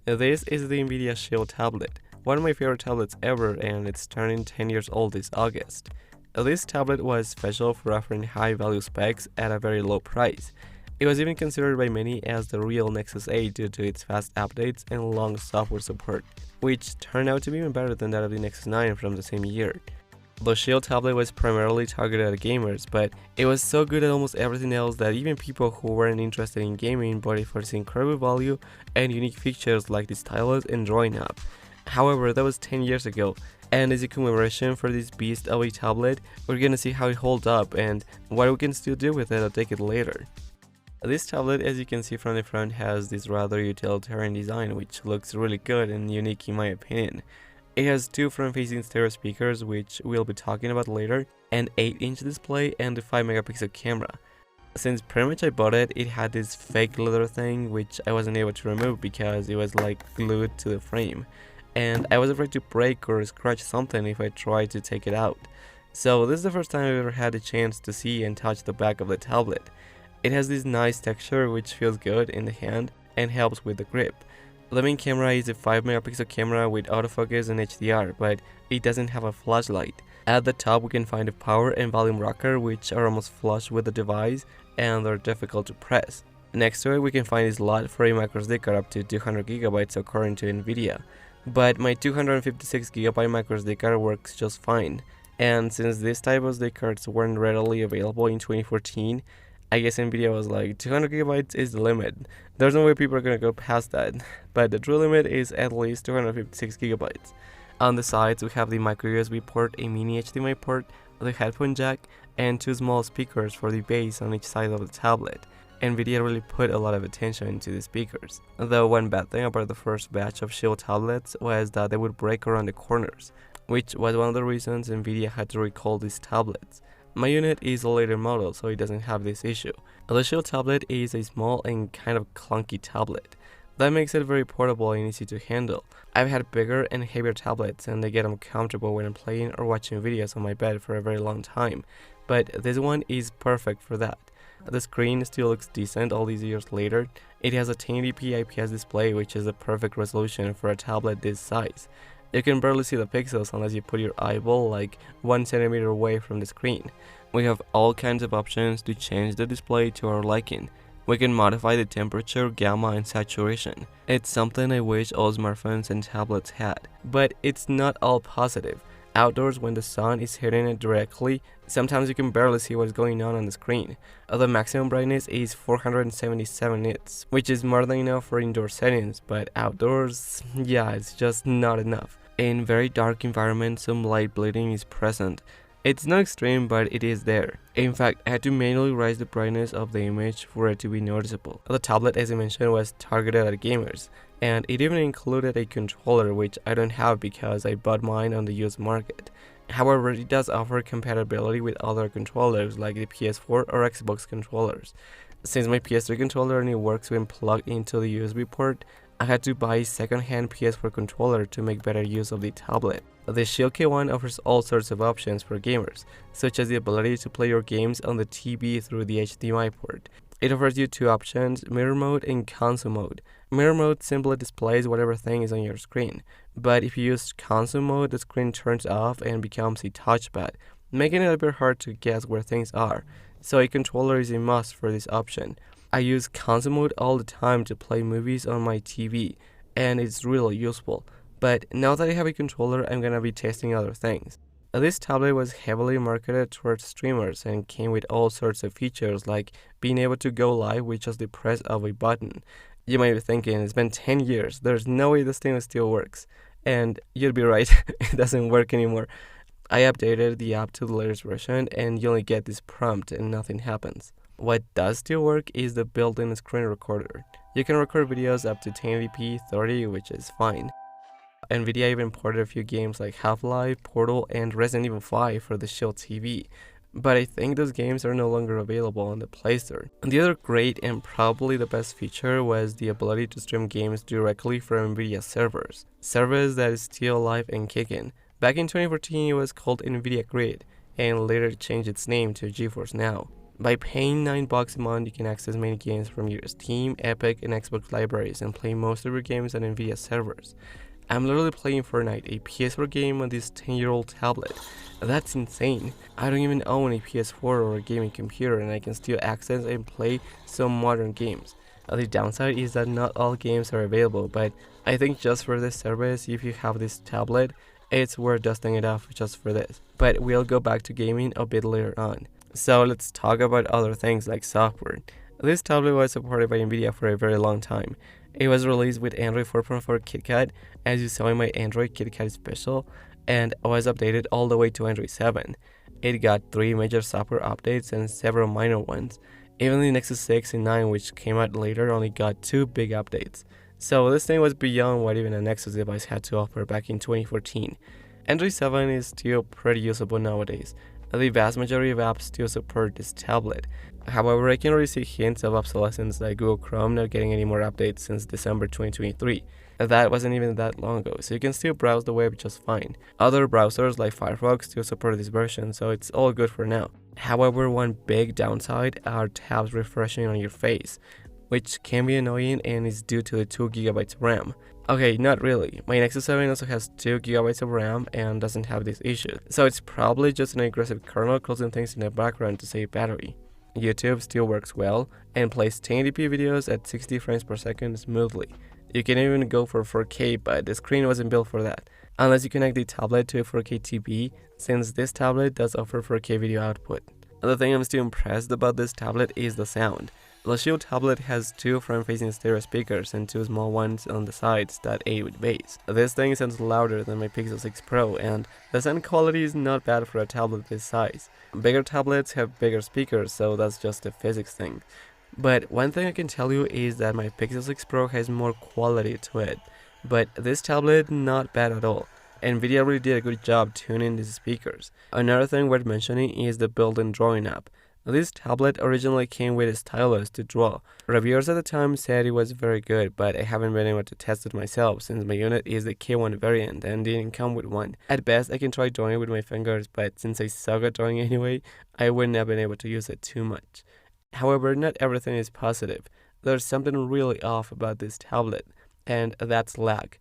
This is the Nvidia Shield Tablet, one of my favorite tablets ever, and it's turning 10 years old this August. This tablet was special for offering high value specs at a very low price. It was even considered by many as the real Nexus 8 due to its fast updates and long software support, which turned out to be even better than that of the Nexus 9 from the same year. The Shield tablet was primarily targeted at gamers, but it was so good at almost everything else that even people who weren't interested in gaming bought it for its incredible value and unique features like the stylus and drawing app. However, that was 10 years ago, and as a commemoration for this beast of a tablet, we're gonna see how it holds up and what we can still do with it a decade later. This tablet, as you can see from the front, has this rather utilitarian design which looks really good and unique in my opinion. It has two front-facing stereo speakers, which we'll be talking about later, an 8-inch display and a 5-megapixel camera. Since pretty much I bought it, it had this fake leather thing which I wasn't able to remove because it was like glued to the frame, and I was afraid to break or scratch something if I tried to take it out. So this is the first time I've ever had a chance to see and touch the back of the tablet. It has this nice texture which feels good in the hand and helps with the grip. The main camera is a 5-megapixel camera with autofocus and HDR, but it doesn't have a flashlight. At the top we can find a power and volume rocker which are almost flush with the device and are difficult to press. Next to it we can find a slot for a microSD card up to 200GB according to Nvidia, but my 256GB microSD card works just fine, and since this type of SD cards weren't readily available in 2014, I guess Nvidia was like 200GB is the limit. There's no way people are gonna go past that, but the true limit is at least 256GB. On the sides we have the micro USB port, a mini HDMI port, the headphone jack, and two small speakers for the bass on each side of the tablet. Nvidia really put a lot of attention into the speakers. Though one bad thing about the first batch of Shield tablets was that they would break around the corners, which was one of the reasons Nvidia had to recall these tablets. My unit is a later model, so it doesn't have this issue. The Shield tablet is a small and kind of clunky tablet. That makes it very portable and easy to handle. I've had bigger and heavier tablets and they get uncomfortable when I'm playing or watching videos on my bed for a very long time, but this one is perfect for that. The screen still looks decent all these years later. It has a 1080p IPS display, which is the perfect resolution for a tablet this size. You can barely see the pixels unless you put your eyeball like 1 centimeter away from the screen. We have all kinds of options to change the display to our liking. We can modify the temperature, gamma, and saturation. It's something I wish all smartphones and tablets had. But it's not all positive. Outdoors, when the sun is hitting it directly, sometimes you can barely see what's going on the screen. The maximum brightness is 477 nits, which is more than enough for indoor settings, but outdoors, yeah, it's just not enough. In very dark environments, some light bleeding is present. It's not extreme, but it is there. In fact, I had to manually raise the brightness of the image for it to be noticeable. The tablet, as I mentioned, was targeted at gamers, and it even included a controller, which I don't have because I bought mine on the used market. However, it does offer compatibility with other controllers like the PS4 or Xbox controllers. Since my PS3 controller only works when plugged into the USB port, I had to buy a second-hand PS4 controller to make better use of the tablet. The Shield K1 offers all sorts of options for gamers, such as the ability to play your games on the TV through the HDMI port. It offers you two options, mirror mode and console mode. Mirror mode simply displays whatever thing is on your screen, but if you use console mode, the screen turns off and becomes a touchpad, making it a bit hard to guess where things are, so a controller is a must for this option. I use console mode all the time to play movies on my TV, and it's really useful. But now that I have a controller, I'm gonna be testing other things. This tablet was heavily marketed towards streamers and came with all sorts of features like being able to go live with just the press of a button. You might be thinking, it's been 10 years, there's no way this thing still works. And you'd be right, it doesn't work anymore. I updated the app to the latest version and you only get this prompt and nothing happens. What does still work is the built-in screen recorder. You can record videos up to 1080p 30, which is fine. Nvidia even ported a few games like Half-Life, Portal, and Resident Evil 5 for the Shield TV, but I think those games are no longer available on the Play Store. And the other great and probably the best feature was the ability to stream games directly from Nvidia servers that is still alive and kicking. Back in 2014 it was called Nvidia Grid, and later changed its name to GeForce Now. By paying $9 a month, you can access many games from your Steam, Epic, and Xbox libraries and play most of your games on Nvidia servers. I'm literally playing Fortnite, a PS4 game on this 10-year-old tablet. That's insane. I don't even own a PS4 or a gaming computer, and I can still access and play some modern games. The downside is that not all games are available, but I think just for this service, if you have this tablet, it's worth dusting it off just for this. But we'll go back to gaming a bit later on. So let's talk about other things like software. This tablet was supported by Nvidia for a very long time. It was released with Android 4.4 KitKat, as you saw in my Android KitKat special, and was updated all the way to Android 7. It got 3 major software updates and several minor ones. Even the Nexus 6 and 9, which came out later, only got 2 big updates. So this thing was beyond what even a Nexus device had to offer back in 2014. Android 7 is still pretty usable nowadays. The vast majority of apps still support this tablet. However, I can already see hints of obsolescence like Google Chrome not getting any more updates since December 2023. That wasn't even that long ago, so you can still browse the web just fine. Other browsers like Firefox still support this version, so it's all good for now. However, one big downside are tabs refreshing on your face, which can be annoying and is due to the 2GB of RAM. Okay, not really. My Nexus 7 also has 2GB of RAM and doesn't have this issue, so it's probably just an aggressive kernel closing things in the background to save battery. YouTube still works well and plays 1080p videos at 60 frames per second smoothly. You can even go for 4K, but the screen wasn't built for that, unless you connect the tablet to a 4K TV, since this tablet does offer 4K video output. Another thing I'm still impressed about this tablet is the sound. The Shield Tablet has 2 front-facing stereo speakers and 2 small ones on the sides that aid with bass. This thing sounds louder than my Pixel 6 Pro, and the sound quality is not bad for a tablet this size. Bigger tablets have bigger speakers, so that's just a physics thing. But one thing I can tell you is that my Pixel 6 Pro has more quality to it, but this tablet not bad at all. Nvidia really did a good job tuning these speakers. Another thing worth mentioning is the built-in drawing app. This tablet originally came with a stylus to draw. Reviewers at the time said it was very good, but I haven't been able to test it myself since my unit is the K1 variant and didn't come with one. At best, I can try drawing with my fingers, but since I suck at drawing anyway, I wouldn't have been able to use it too much. However, not everything is positive. There's something really off about this tablet, and that's lag.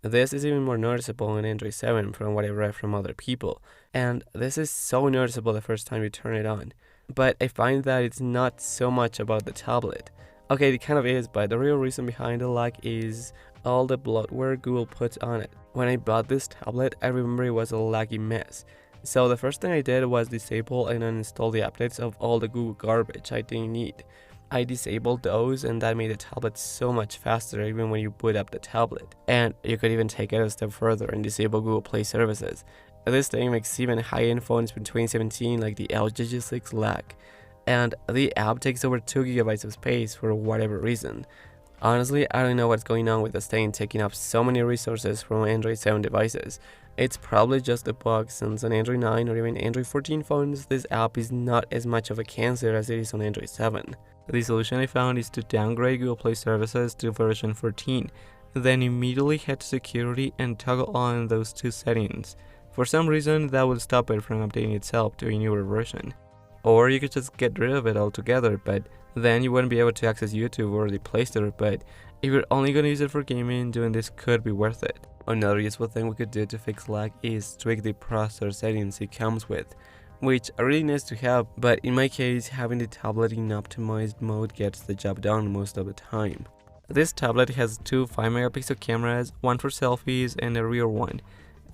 This is even more noticeable in Android 7 from what I read from other people, and this is so noticeable the first time you turn it on. But I find that it's not so much about the tablet. Okay, it kind of is, but the real reason behind the lag is all the bloatware Google puts on it. When I bought this tablet, I remember it was a laggy mess. So the first thing I did was disable and uninstall the updates of all the Google garbage I didn't need. I disabled those, and that made the tablet so much faster even when you boot up the tablet. And you could even take it a step further and disable Google Play services. This thing makes even high-end phones from 2017 like the LG G6 lag. And the app takes over 2GB of space for whatever reason. Honestly, I don't know what's going on with this thing taking up so many resources from Android 7 devices. It's probably just a bug, since on Android 9 or even Android 14 phones, this app is not as much of a cancer as it is on Android 7. The solution I found is to downgrade Google Play services to version 14, then immediately head to security and toggle on those 2 settings. For some reason, that will stop it from updating itself to a newer version. Or you could just get rid of it altogether, but then you wouldn't be able to access YouTube or the Play Store. But if you're only going to use it for gaming, doing this could be worth it. Another useful thing we could do to fix lag is tweak the processor settings it comes with, which are really nice to have, but in my case, having the tablet in optimized mode gets the job done most of the time. This tablet has 2 5-megapixel cameras, one for selfies and a rear one.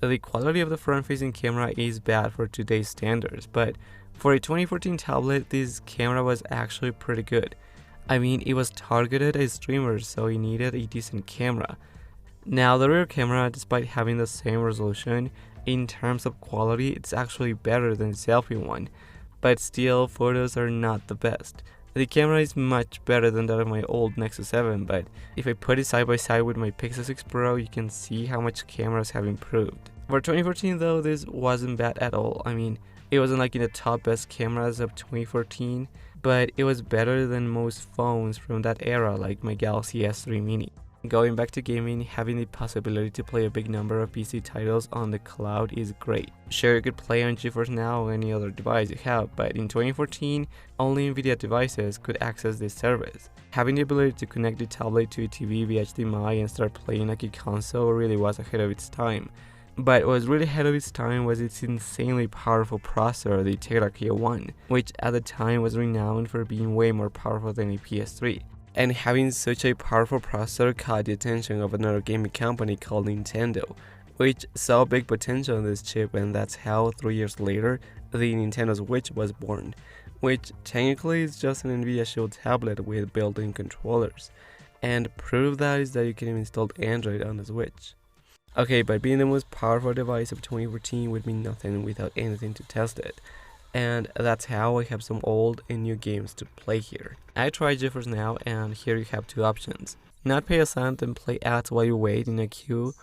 The quality of the front-facing camera is bad for today's standards, but for a 2014 tablet, this camera was actually pretty good. I mean, it was targeted at streamers, so it needed a decent camera. Now, the rear camera, despite having the same resolution, in terms of quality, it's actually better than the selfie one, but still, photos are not the best. The camera is much better than that of my old Nexus 7, but if I put it side by side with my Pixel 6 Pro, you can see how much cameras have improved. For 2014 though, this wasn't bad at all. I mean, it wasn't like in the top best cameras of 2014, but it was better than most phones from that era like my Galaxy S3 Mini. Going back to gaming, having the possibility to play a big number of PC titles on the cloud is great. Sure, you could play on GeForce Now or any other device you have, but in 2014, only Nvidia devices could access this service. Having the ability to connect the tablet to a TV via HDMI and start playing like a console really was ahead of its time. But what was really ahead of its time was its insanely powerful processor, the Tablet K1, which at the time was renowned for being way more powerful than a PS3. And having such a powerful processor caught the attention of another gaming company called Nintendo, which saw big potential in this chip, and that's how 3 years later the Nintendo Switch was born, which technically is just an Nvidia Shield tablet with built-in controllers. And proof of that is that you can even install Android on the Switch. Okay, but being the most powerful device of 2014 would mean nothing without anything to test it. And that's how I have some old and new games to play here. I tried GeForce Now, and here you have two options. Not pay a cent and play ads while you wait in a queue,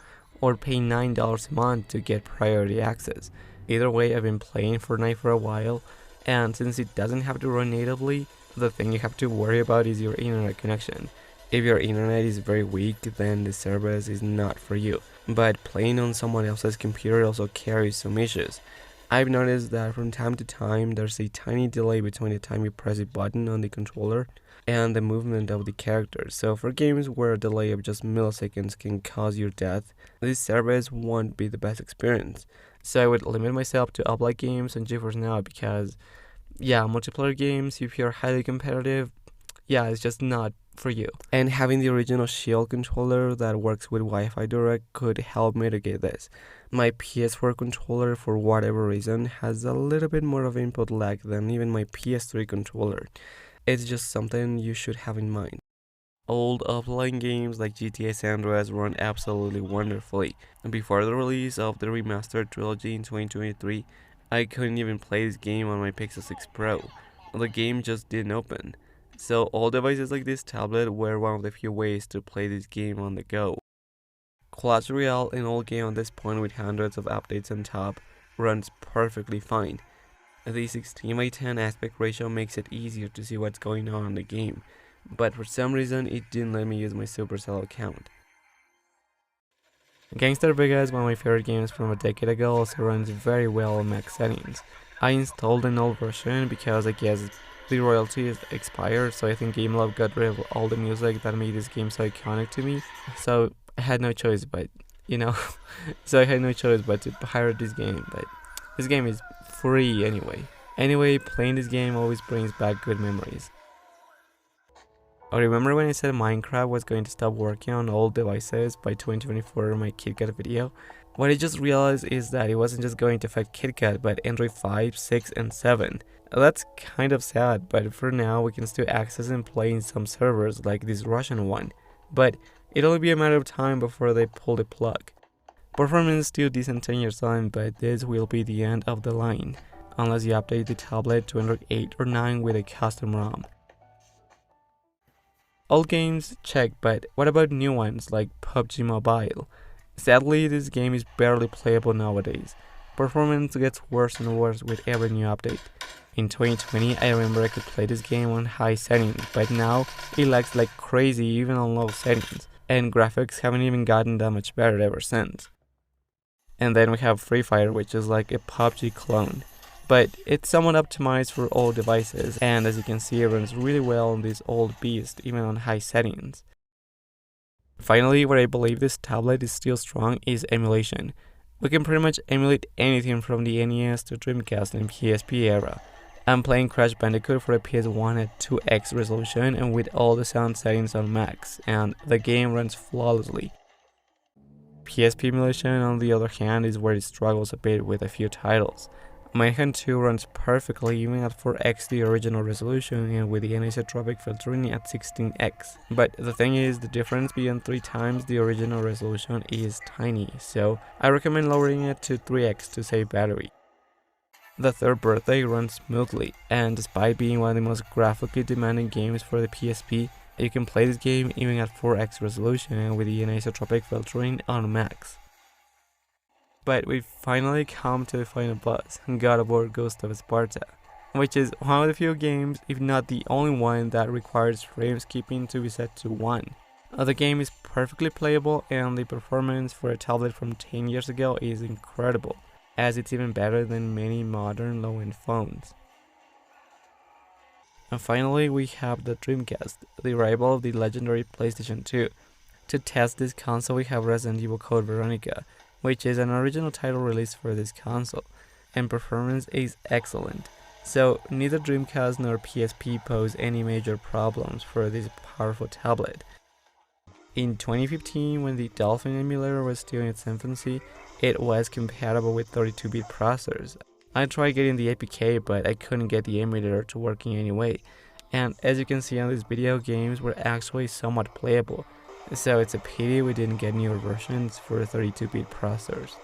or pay $9 a month to get priority access. Either way, I've been playing Fortnite for a while, and since it doesn't have to run natively, the thing you have to worry about is your internet connection. If your internet is very weak, then the service is not for you. But playing on someone else's computer also carries some issues. I've noticed that from time to time there's a tiny delay between the time you press a button on the controller and the movement of the characters. So for games where a delay of just milliseconds can cause your death, this service won't be the best experience. So I would limit myself to uplike games on GeForce Now because, yeah, multiplayer games, if you're highly competitive, yeah, it's just not for you. And having the original Shield controller that works with Wi-Fi Direct could help mitigate this. My PS4 controller, for whatever reason, has a little bit more of input lag than even my PS3 controller. It's just something you should have in mind. Old offline games like GTA San Andreas run absolutely wonderfully. And before the release of the remastered trilogy in 2023, I couldn't even play this game on my Pixel 6 Pro. The game just didn't open. So all devices like this tablet were one of the few ways to play this game on the go. Clash Royale, an old game at this point with hundreds of updates on top, runs perfectly fine. The 16:10 aspect ratio makes it easier to see what's going on in the game, but for some reason it didn't let me use my Supercell account. Gangster Vegas, one of my favorite games from a decade ago, also runs very well on max settings. I installed an old version because I guess the royalties expired, so I think GameLove got rid of all the music that made this game so iconic to me. So I had no choice but, to pirate this game, but this game is free anyway. Anyway, playing this game always brings back good memories. I remember when I said Minecraft was going to stop working on old devices by 2024 in my KitKat video. What I just realized is that it wasn't just going to affect KitKat, but Android 5, 6, and 7. That's kind of sad, but for now we can still access and play in some servers like this Russian one. But it'll only be a matter of time before they pull the plug. Performance is still decent 10 years on, but this will be the end of the line, unless you update the tablet to Android 8 or 9 with a custom ROM. Old games, check, but what about new ones like PUBG Mobile? Sadly, this game is barely playable nowadays. Performance gets worse and worse with every new update. In 2020, I remember I could play this game on high settings, but now it lags like crazy even on low settings, and graphics haven't even gotten that much better ever since. And then we have Free Fire, which is like a PUBG clone, but it's somewhat optimized for all devices, and as you can see, it runs really well on this old beast even on high settings. Finally, where I believe this tablet is still strong is emulation. We can pretty much emulate anything from the NES to Dreamcast and PSP era. I'm playing Crash Bandicoot for a PS1 at 2x resolution and with all the sound settings on max, and the game runs flawlessly. PSP emulation, on the other hand, is where it struggles a bit with a few titles. Manhunt 2 runs perfectly even at 4x the original resolution and with the anisotropic filtering at 16x. But the thing is, the difference beyond 3 times the original resolution is tiny, so I recommend lowering it to 3x to save battery. The Third Birthday runs smoothly, and despite being one of the most graphically demanding games for the PSP, you can play this game even at 4x resolution and with the anisotropic filtering on max. But we've finally come to the final boss, God of War Ghost of Sparta, which is one of the few games, if not the only one, that requires frames keeping to be set to 1. The game is perfectly playable, and the performance for a tablet from 10 years ago is incredible, as it's even better than many modern low-end phones. And finally, we have the Dreamcast, the rival of the legendary PlayStation 2. To test this console, we have Resident Evil Code Veronica, which is an original title released for this console, and performance is excellent. So neither Dreamcast nor PSP pose any major problems for this powerful tablet. In 2015, when the Dolphin emulator was still in its infancy, it was compatible with 32-bit processors. I tried getting the APK, but I couldn't get the emulator to work in any way. And as you can see on this video, games were actually somewhat playable, so it's a pity we didn't get newer versions for 32-bit processors.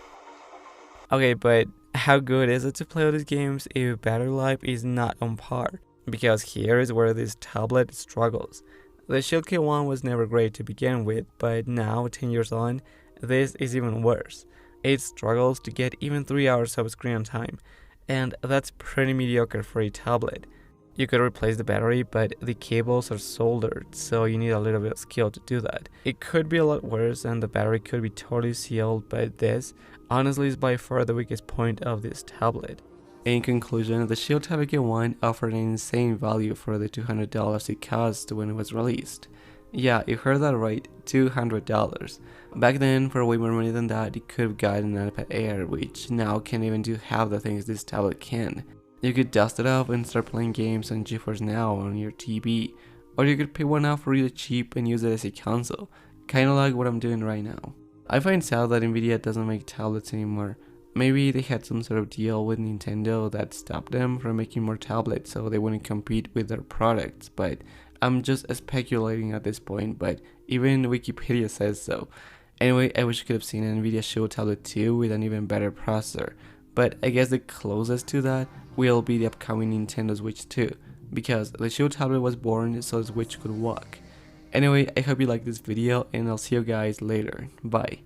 Okay, but how good is it to play all these games if battery life is not on par? Because here is where this tablet struggles. The Shield K1 was never great to begin with, but now, 10 years on, this is even worse. It struggles to get even 3 hours of screen time, and that's pretty mediocre for a tablet. You could replace the battery, but the cables are soldered, so you need a little bit of skill to do that. It could be a lot worse, and the battery could be totally sealed, but this, honestly, is by far the weakest point of this tablet. In conclusion, the Shield Tablet K1 offered an insane value for the $200 it cost when it was released. Yeah, you heard that right, $200. Back then, for way more money than that, you could have gotten an iPad Air, which now can't even do half the things this tablet can. You could dust it off and start playing games on GeForce Now on your TV, or you could pick one up for really cheap and use it as a console, kinda like what I'm doing right now. I find sad that Nvidia doesn't make tablets anymore. Maybe they had some sort of deal with Nintendo that stopped them from making more tablets so they wouldn't compete with their products, but I'm just speculating at this point, but even Wikipedia says so. Anyway, I wish you could have seen an Nvidia Shield Tablet 2 with an even better processor, but I guess the closest to that will be the upcoming Nintendo Switch 2, because the Shield Tablet was born so the Switch could walk. Anyway, I hope you liked this video, and I'll see you guys later. Bye.